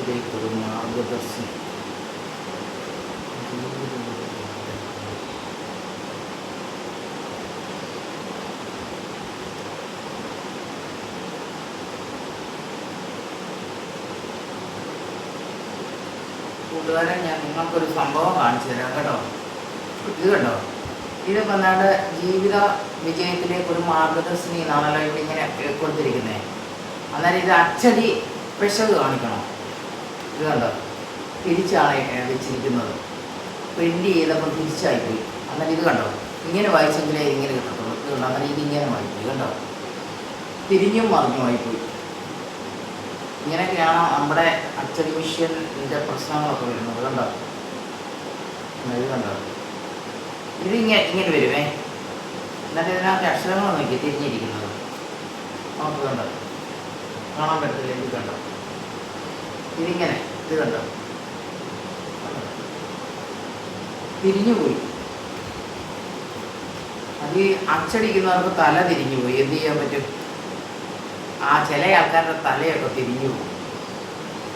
വിജയത്തിലേക്കൊരു മാർഗദർശി. കൂട്ടുകാരൻ, ഞാൻ നിങ്ങൾക്കൊരു സംഭവം കാണിച്ചു തരാം കേട്ടോ. ഇത് കണ്ടോ, ഇതിപ്പോൾ എന്താണ് ജീവിത വിജയത്തിലേക്കൊരു മാർഗദർശിനി എന്നാണല്ലോ ഇവിടെ ഇങ്ങനെ കൊടുത്തിരിക്കുന്നത്. അന്നേരം ഇത് അച്ചടി പിശക് കാണിക്കണം. ഇത് കണ്ടോ, തിരിച്ചാണ് വെച്ചിരിക്കുന്നത്. പ്രിൻ്റ് ചെയ്തപ്പോൾ തിരിച്ചായിപ്പോയി. അന്നേരം ഇത് കണ്ടോ, ഇങ്ങനെ വായിച്ചെങ്കിലേ ഇങ്ങനെ കിട്ടത്തുള്ളൂ. ഇത് കണ്ടോ, അന്നേരം ഇതിങ്ങനെ വായിപ്പോയി. കണ്ടോ, തിരിഞ്ഞും മറിഞ്ഞുമായിപ്പോയി. ഇങ്ങനെയൊക്കെയാണ് നമ്മുടെ അച്ചടി മിഷ്യൻ്റെ പ്രശ്നങ്ങളൊക്കെ വരുന്നത്. കണ്ടോ, ഇത് കണ്ടോ, ഇങ്ങനെ വരുമേ. എന്നിട്ട് ഇതിനകത്ത് അക്ഷരങ്ങൾ നോക്കി തിരിഞ്ഞിരിക്കുന്നത് നമുക്ക് കണ്ടോ, കാണാൻ പറ്റത്തില്ല. ഇത് കണ്ടോ, ഇതിങ്ങനെ, ഇത് കണ്ടോ, തിരിഞ്ഞുപോയി. അത് അച്ചടിക്കുന്നവർക്ക് തല തിരിഞ്ഞു പോയി. എന്ത് ചെയ്യാൻ പറ്റും? ആ ചില ആൾക്കാരുടെ തലയൊക്കെ തിരിഞ്ഞു പോകും.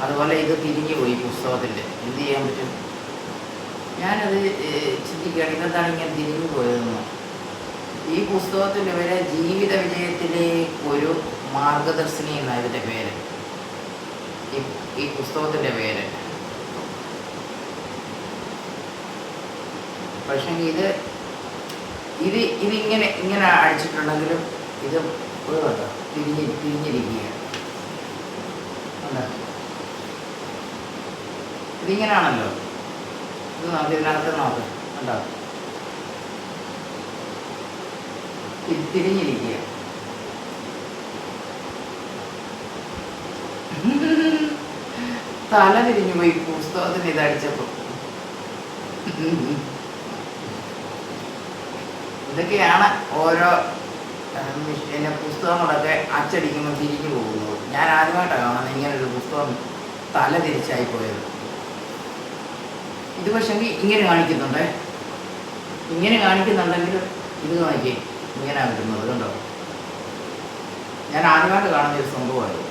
അതുപോലെ ഇത് തിരിഞ്ഞു പോയി പുസ്തകത്തിൻ്റെ. എന്ത് ചെയ്യാൻ പറ്റും? ഞാനത് ചിന്തിക്കുകയാണ്, ഇതെന്താണ് ഇങ്ങനെ തിരിഞ്ഞു പോയതെന്ന്. ഈ പുസ്തകത്തിൻ്റെ പേര് ജീവിത വിജയത്തിലേക്കൊരു മാർഗദർശിനി എന്നാണ് ഇതിൻ്റെ പേര്. ഈ പുസ്തകത്തിൻ്റെ പേര്. പക്ഷേ ഇതിങ്ങനെ അടിച്ചിട്ടുണ്ടെങ്കിലും ഇത് കേട്ടോ തിരിഞ്ഞിരിക്കുകയാണ്. ഇതിങ്ങനെയാണല്ലോ. ഇത് നമുക്ക് ഇതിനകത്ത് നോക്കാം. കണ്ടോ, തിരിഞ്ഞിരിക്കുക. തല തിരിഞ്ഞു പോയി പുസ്തകത്തിന് ഇതടിച്ചപ്പോൾ. ഇതൊക്കെയാണ് ഓരോ പിന്നെ പുസ്തകങ്ങളൊക്കെ അച്ചടിക്കുമ്പോൾ തിരിഞ്ഞു പോകുന്നത്. ഞാൻ ആദ്യമായിട്ടാണ് കാണുന്നത് ഇങ്ങനൊരു പുസ്തകം തല തിരിച്ചായി പോയത്. ഇത് പക്ഷേ ഇങ്ങനെ കാണിക്കുന്നുണ്ട്. ഇങ്ങനെ കാണിക്കുന്നുണ്ടെങ്കിൽ ഇത് നോക്കി ഇങ്ങനെയാണ് കിട്ടുന്നത്. കണ്ടോ, ഞാൻ ആദ്യമായിട്ട് കാണുന്ന ഒരു സംഭവമായിരുന്നു.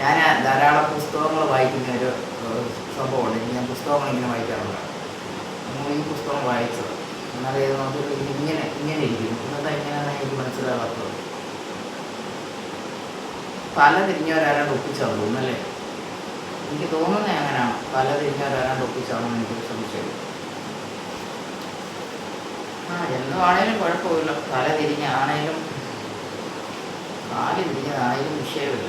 ഞാൻ ധാരാളം പുസ്തകങ്ങൾ വായിക്കുന്ന ഒരു സംഭവമുണ്ട്. ഞാൻ പുസ്തകങ്ങൾ ഇങ്ങനെ വായിക്കാറുണ്ട്. നമ്മൾ ഈ പുസ്തകം വായിച്ചത് എന്നാലേ നമുക്ക് ഇങ്ങനെ ഇരിക്കും. ഇന്നത്തെ എങ്ങനെയാണ് എനിക്ക് മനസ്സിലാകാത്തത്. തല തിരിഞ്ഞവരാരാണ്ട് ഒപ്പിച്ചാണ് തോന്നുന്നല്ലേ? എനിക്ക് തോന്നുന്നത് അങ്ങനെയാണ്. തല തിരിഞ്ഞവരാരാണ്ട് ഒപ്പിച്ചാണെന്ന് എനിക്ക് സംശയം. എന്താണേലും കുഴപ്പമില്ല. തല തിരിഞ്ഞാണേലും കാല് തിരിഞ്ഞതാണേലും വിഷയമില്ല.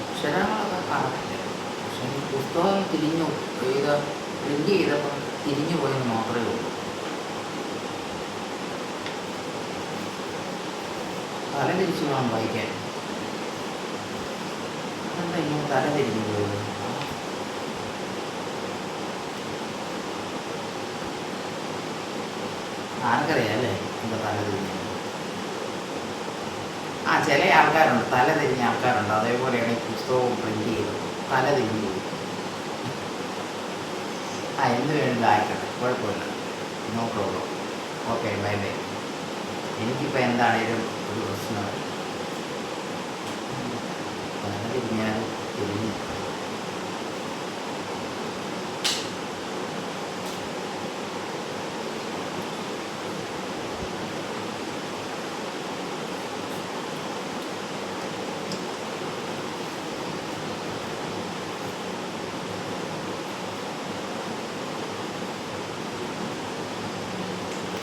അക്ഷരങ്ങളൊക്കെ കാണത്തില്ല. പക്ഷെ ഈ പുസ്തകം പ്രിൻ്റ് ചെയ്തപ്പോൾ തിരിഞ്ഞു പോയെന്ന് മാത്രമേ ഉള്ളൂ. തല തിരിച്ചു വേണം വായിക്കാൻ. അതെന്താ ഇങ്ങനെ തല തിരിഞ്ഞു പോയത്? ആർക്കറിയാം അല്ലേ എന്താ തല തിരിഞ്ഞത്? ചില ആൾക്കാരുണ്ട് തല തിരിഞ്ഞ ആൾക്കാരുണ്ട്. അതേപോലെയാണ് ഈ പുസ്തകവും പ്രിൻ്റ് ചെയ്തത്. തല തിരിഞ്ഞു പോയി. എന്ത് വേണമെങ്കിലും ആയിക്കോട്ടെ, കുഴപ്പമില്ല, no problem. Okay, bye bye. എനിക്കിപ്പോൾ എന്താണേലും ഒരു പ്രശ്നമില്ല.